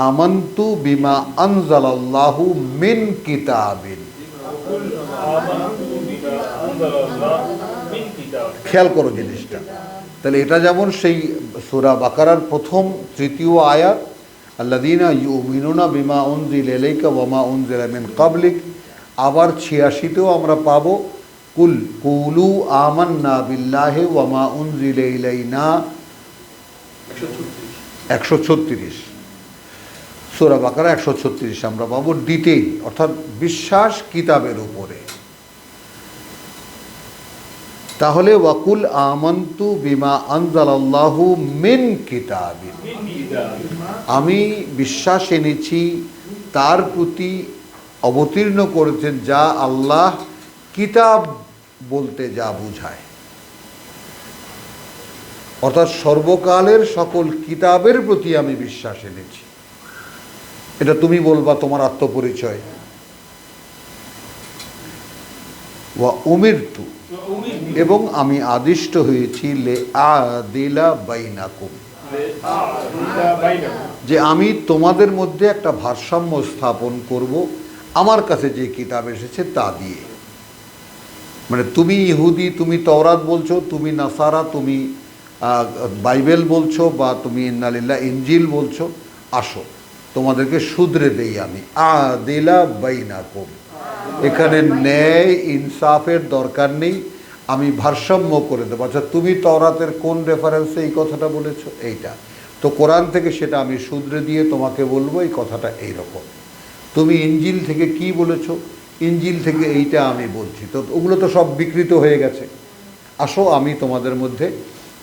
আমান্তু বিমা আনজালাল্লাহু মিন কিতাবিন।
কুল আমানতু বিমা আনজালাল্লাহু মিন কিতাব।
খেয়াল করো জিনিসটা। তাহলে এটা যেমন সেই সূরা বাকারার প্রথম তৃতীয় আয়াত, আল্লাযীনা ইউমিনুনা বিমা উনজিলা ইলাইকা ওয়া মা উনজিলা মিন ক্বাবলিক, আবার ৮৬তেও আমরা পাবো কুল কুলু আমান্না বিল্লাহি ওয়া মা উনজিলা ইলাইনা, ১৩৬ সূরা বাকারা ১৩৬ আমরা পাবো ডিটেইল, অর্থাৎ বিশ্বাস কিতাবের উপরে। তাহলে ওয়াকুল আমান্তু বিমা আনজালাল্লাহু মিন কিতাবিন,
মিন কিতাব।
আমি বিশ্বাস এনেছি তার প্রতি অবতীর্ণ করেছেন যা আল্লাহ কিতাব বলতে যা বোঝায়, অর্থাৎ সর্বকালের সকল কিতাবের প্রতি আমি বিশ্বাস এনেছি। এটা তুমি বলবা তোমার আত্মপরিচয়। ওয়া উমিরতু, এবং আমি আদিষ্ট হয়েছি লে আদিলা বাইনাকুম, যে আমি তোমাদের মধ্যে একটা ভারসাম্য স্থাপন করব আমার কাছে যে কিতাব এসেছে তা দিয়ে। মানে তুমি ইহুদি, তুমি তওরাত বলছো, তুমি নাসারা, তুমি বাইবেল বলছো, বা তুমি ইন্নালিল্লাহ ইনজিল বলছো, আসো তোমাদেরকে শুধরে দেই আমি। আদিলা বাইনাকুম, এখানে ন্যায় ইনসাফের দরকার নেই, আমি ভারসাম্য করে দেবো। আচ্ছা, তুমি তওরাতের কোন রেফারেন্সে এই কথাটা বলেছো? এইটা তো কোরআন থেকে, সেটা আমি শুধরে দিয়ে তোমাকে বলবো এই কথাটা এইরকম। তুমি ইনজিল থেকে কি বলেছো? ইনজিল থেকে এইটা আমি বলছি। তো ওগুলো তো সব বিকৃত হয়ে গেছে, আসো আমি তোমাদের মধ্যে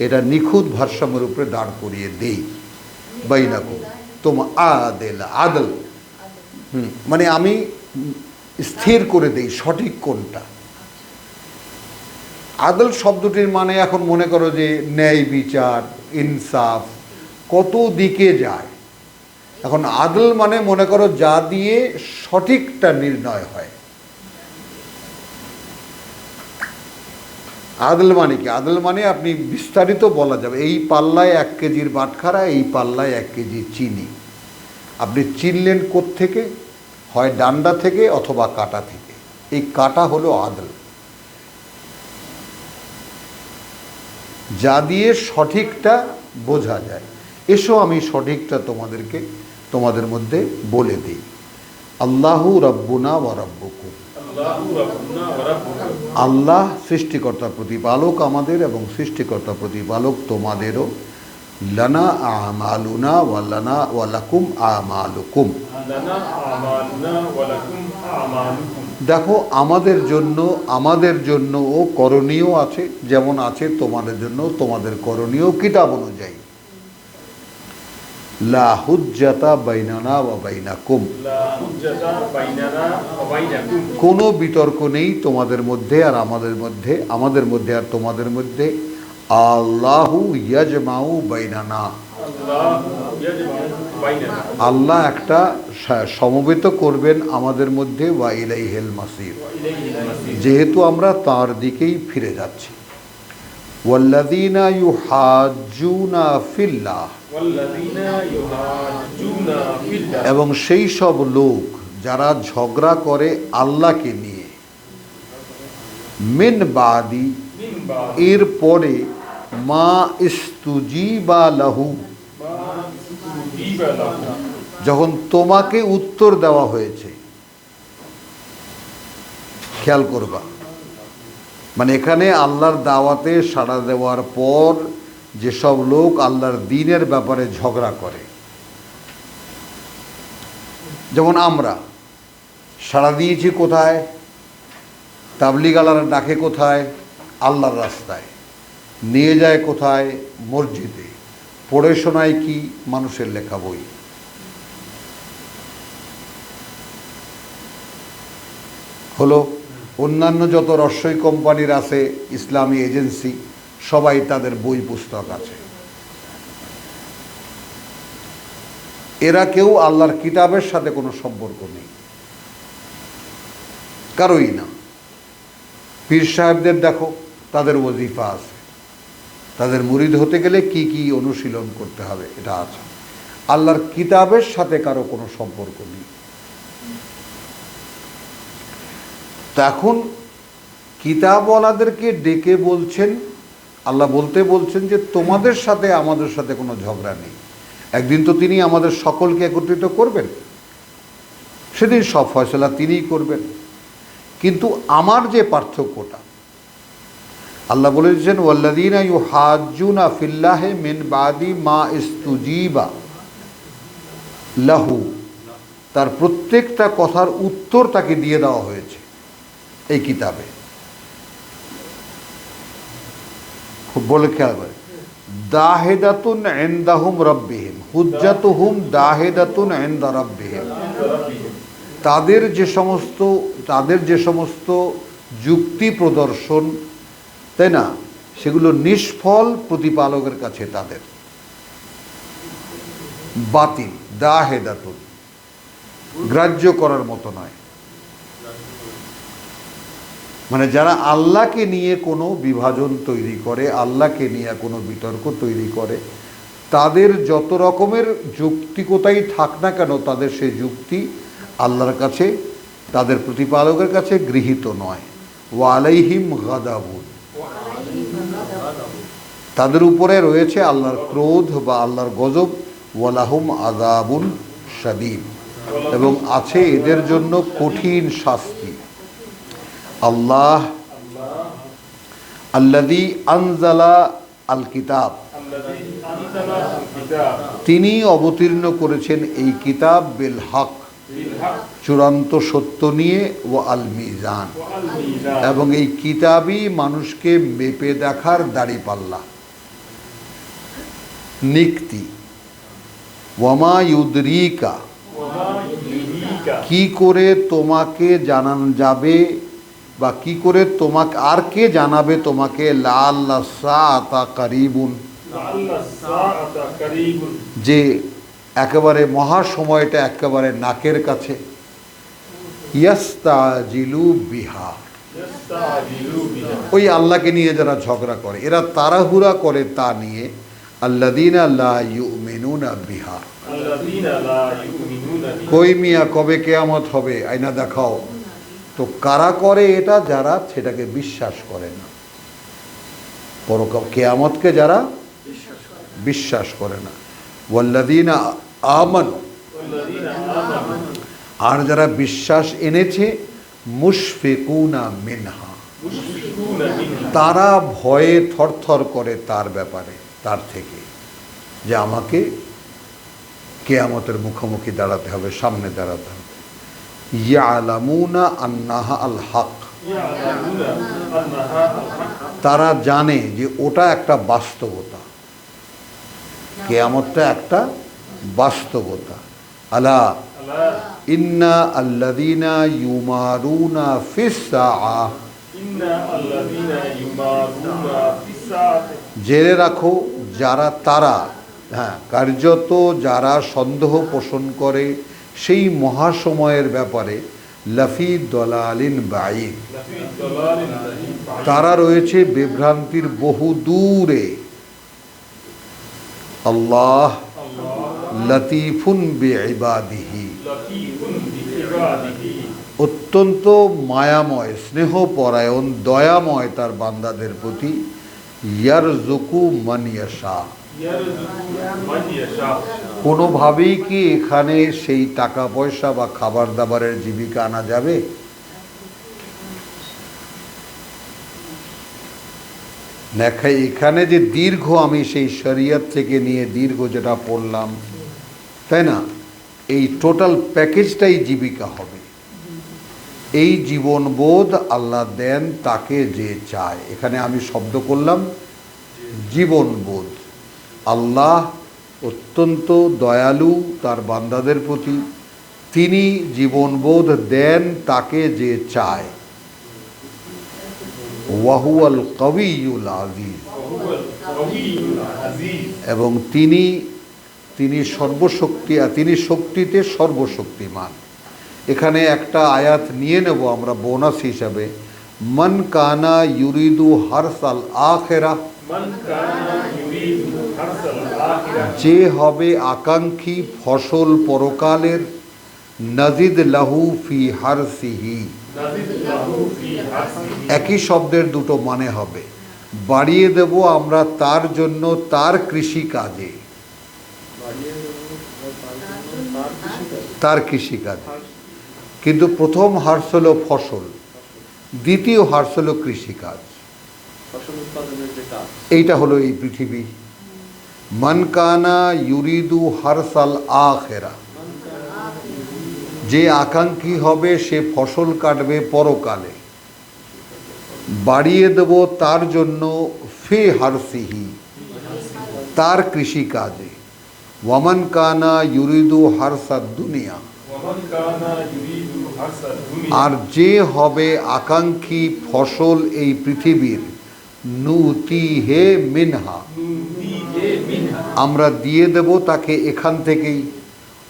এটা নিখুঁত ভারসাম্যের উপরে দাঁড় করিয়ে দেই। বাইনাকুম তোমা আদেলা, আদল, মানে আমি স্থির করে দেই সঠিক কোনটা। আদল শব্দটির মানে এখন মনে করো যে ন্যায় বিচার, ইনসাফ, কত দিকে যায়। এখন আদল মানে মনে করো যা দিয়ে সঠিকটা নির্ণয় হয়। আদল মানে কি? আদল মানে আপনি বিস্তারিত বলা যাবে, এই পাল্লায় ১ কেজির বাটখারা, এই পাল্লায় ১ কেজি চিনি। আপনি চিনলেন কোত্থেকে? হয় ডান্ডা থেকে অথবা কাটা থেকে। এই কাটা হলো আদল, যা দিয়ে সঠিকটা বোঝা যায়। এসো আমি সঠিকটা তোমাদের মধ্যে বলে দিই। আল্লাহু রাব্বুনা ওয়া রাব্বুকুম, আল্লাহ সৃষ্টিকর্তা প্রতিপালক আমাদের এবং সৃষ্টিকর্তা প্রতিপালক তোমাদেরও। লানা আমালুনা ওয়া লানা ওয়া লাকুম আমালুকুম, দেখো আমাদের জন্য ও করণীয় আছে, যেমন আছে তোমাদের জন্য তোমাদের করণীয় কিতাব অনুযায়ী। লা হুজ্জাতা বাইনানা ওয়া বাইনাকুম, কোনো বিতর্ক নেই তোমাদের মধ্যে আর আমাদের মধ্যে, আমাদের মধ্যে আর তোমাদের মধ্যে। আল্লাহু ইয়াজমাউ বাইনানা, আল্লাহ একটা সমবেত করবেন আমাদের মধ্যে। ওয়া ইলাইহিল মাসির, যেহেতু আমরা তার দিকেই ফিরে যাচ্ছি। ওয়াল্লাযীনা ইউহাজ্জুনা ফিল্লাহ, এবং সেই সব লোক যারা ঝগড়া করে আল্লাহকে নিয়ে। মিন বাদি, এর পরে, মা ইস্তুজিবা লাহু, যখন তোমাকে উত্তর দেওয়া হয়েছে। খেয়াল করবা, মানে এখানে আল্লাহর দাওয়াতে সাড়া দেওয়ার পর যেসব লোক আল্লাহর দ্বীনের ব্যাপারে ঝগড়া করে, যেমন আমরা সাড়া দিয়েছি কোথায়? তাবলিগালারা ডাকে কোথায়? আল্লাহর রাস্তায়। নিয়ে যায় কোথায়? মসজিদে। পড়ে শোনায় কি? মানুষের লেখা বই। হলো অন্যান্য যত রস্যই কোম্পানির আছে, ইসলামী এজেন্সি, সবাই তাদের বই পুস্তক আছে। এরা কেউ আল্লাহর কিতাবের সাথে কোনো সম্পর্ক নেই, কারোই না। পীর সাহেবদের দেখো, তাদের ওজিফা আছে, তাদের মুরিদ হতে গেলে কি কি অনুশীলন করতে হবে এটা আছে। আল্লাহর কিতাবের সাথে কারো কোনো সম্পর্ক নেই। তখন কিতাবওয়ালাদেরকে ডেকে বলছেন, আল্লাহ বলছেন যে তোমাদের সাথে আমাদের সাথে কোনো ঝগড়া নেই। একদিন তো তিনি আমাদের সকলকে একত্রিত করবেন, সেদিন সব ফয়সালা তিনিই করবেন। কিন্তু আমার যে পার্থক্যটা, আল্লাহ বলেছেন ওয়াল্লাযীনা ইউহাজ্জুনা ফিল্লাহি মিন বাদি মা ইস্তুজিবা লাহু, তার প্রত্যেকটা কথার উত্তর তাকে দিয়ে দেওয়া হয়েছে এই কিতাবে। খুব বলে খেয়াল করে, দাহেদাতুন ইনদাহুম রাব্বিহিম হুজ্জাতুহুম দাহেদাতুন ইনদা রাব্বিহিম, তাদের যে সমস্ত যুক্তি প্রদর্শন, তাই না, সেগুলো নিষ্ফল প্রতিপালকের কাছে তাদের, বাতিল, দাহেদাতুন, গ্রাহ্য করার মতো নয়। মানে যারা আল্লাহকে নিয়ে কোনো বিভাজন তৈরি করে, আল্লাহকে নিয়ে কোনো বিতর্ক তৈরি করে, তাদের যত রকমের যৌক্তিকতাই থাক না কেন, তাদের সেই যুক্তি আল্লাহর কাছে, তাদের প্রতিপালকের কাছে গৃহীত নয়। ওয়া আলাইহিম গাদাবুন, তাদের উপরে রয়েছে আল্লাহর ক্রোধ বা আল্লাহর গজব। ওয়ালাহুম আযাবুন শাদীদ, এবং আছে এদের জন্য কঠিন শাস্তি। আল্লাহ আল্লাযী আনজালা আল কিতাব, তিনি অবতীর্ণ করেছেন এই কিতাব বিল হক, চূড়ান্ত সত্য নিয়ে, ও আল মিজান, এবং এই কিতাবই মানুষকে মেপে দেখার দাড়িপাল্লা, নিক্তি। ওয়ামা ইউদরিকা, কি করে তোমাকে জানান যাবে, বা কি করে তোমাকে, আর কে জানাবে তোমাকে, লাআল্লা সাআতা কারিবুন, যে একেবারে মহাসময়টা একেবারে নাকের কাছে। ইয়াস্তাজিলু বিহা, ওই আল্লাহকে নিয়ে যারা ঝগড়া করে, এরা তাড়াহুড়া করে তা নিয়ে। আল্লাযীনা লা ইউমিনুনা বিহা, কই মিয়া কবে কিয়ামত হবে, আয়না দেখাও। তো কারা করে এটা? যারা সেটাকে বিশ্বাস করে না, পরকাল কিয়ামতকে যারা বিশ্বাস করে না। ওয়াল্লাযীনা আমানু, আর যারা বিশ্বাস এনেছে, মুশফিকুনা মিনহা, তারা ভয়ে থরথর করে তার ব্যাপারে, তার থেকে, যে আমাকে কিয়ামতের মুখোমুখি দাঁড়াতে হবে, সামনে দাঁড়াতে হবে। ইয়ালামুনা আন্নাহা আল হক, তারা জানে যে ওটা একটা বাস্তবতা, কিয়ামতটা একটা বাস্তবতা। আলা ইন্না আল্লাযীনা ইউমারুনা ফিস সাআহ, জেনে রাখো যারা, তারা, হ্যাঁ, কার্যত যারা সন্দেহ পোষণ করে সেই মহাসময়ের ব্যাপারে, লাফি দলালিন বাঈদ, তারা রয়েছে বিভ্রান্তির বহু দূরে। আল্লাহ লতীফুন বিইবাদিহি, অত্যন্ত মায়াময়, স্নেহপরায়ণ, দয়াময় তার বান্দাদের প্রতি। ইয়ারযুকু মান ইয়াশা, কোনোভাবেই কি এখানে সেই টাকা পয়সা বা খাবার দাবারের জীবিকা আনা যাবে? দেখা এখানে যে দীর্ঘ, আমি সেই শরিয়ত থেকে নিয়ে দীর্ঘ যেটা পড়লাম, তাই না, এই টোটাল প্যাকেজটাই জীবিকা হবে। এই জীবনবোধ আল্লাহ দেন তাকে যে চায়। এখানে আমি শব্দ করলাম জীবনবোধ। আল্লাহ অত্যন্ত দয়ালু তার বান্দাদের প্রতি, তিনি জীবনবোধ দেন তাকে যে চায়। ওয়াহুয়াল কবিয়ুল আজিজ, এবং তিনি সর্বশক্তি, তিনি শক্তিতে সর্বশক্তিমান। এখানে একটা আয়াত নিয়ে নেব আমরা বোনাস হিসাবে, মান কানা ইউরিদু হারসাল আখিরা, যে হবে আকাঙ্ক্ষী ফসল পরকালের, নাজিদ লাহু ফি হারসিহি, একই শব্দের দুটো মানে হবে, বাড়িয়ে দেব আমরা তার জন্য তার কৃষি কাজে, তার কৃষিকাজে। কিন্তু প্রথম হার্স হলো ফসল, দ্বিতীয় হার্স হলো কৃষিকাজ। এইটা হলো এই পৃথিবী। মান কানা ইউরিদু হারসাল আখিরা, যে আকাঙ্ক্ষী হবে সে ফসল কাটবে পরকালে, বাড়িয়ে দেব তার জন্য ফি হারসিহি, তার কৃষিকাজে। ওয়ামান কানা ইউরিদু হারসাদ দুনিয়া, আর যে হবে আকাঙ্ক্ষী ফসল এই পৃথিবীর, নুতি হে মিনহা, আমরা দিয়ে দেব তাকে এখান থেকেই।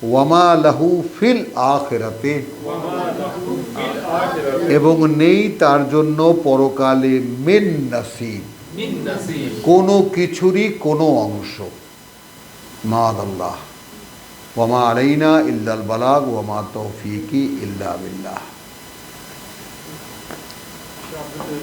ওয়ামা লাহু ফিল আখিরাতে, এবং নেই তার জন্য পরকালে মিন নাসিব, কোনো কিছুরই কোনো অংশ। মাআল্লাহ, ওয়ামা আলাইনা ইল্লাল বালাগ ওয়ামা তৌফিকি ইল্লা বিল্লাহ।
আপনাদের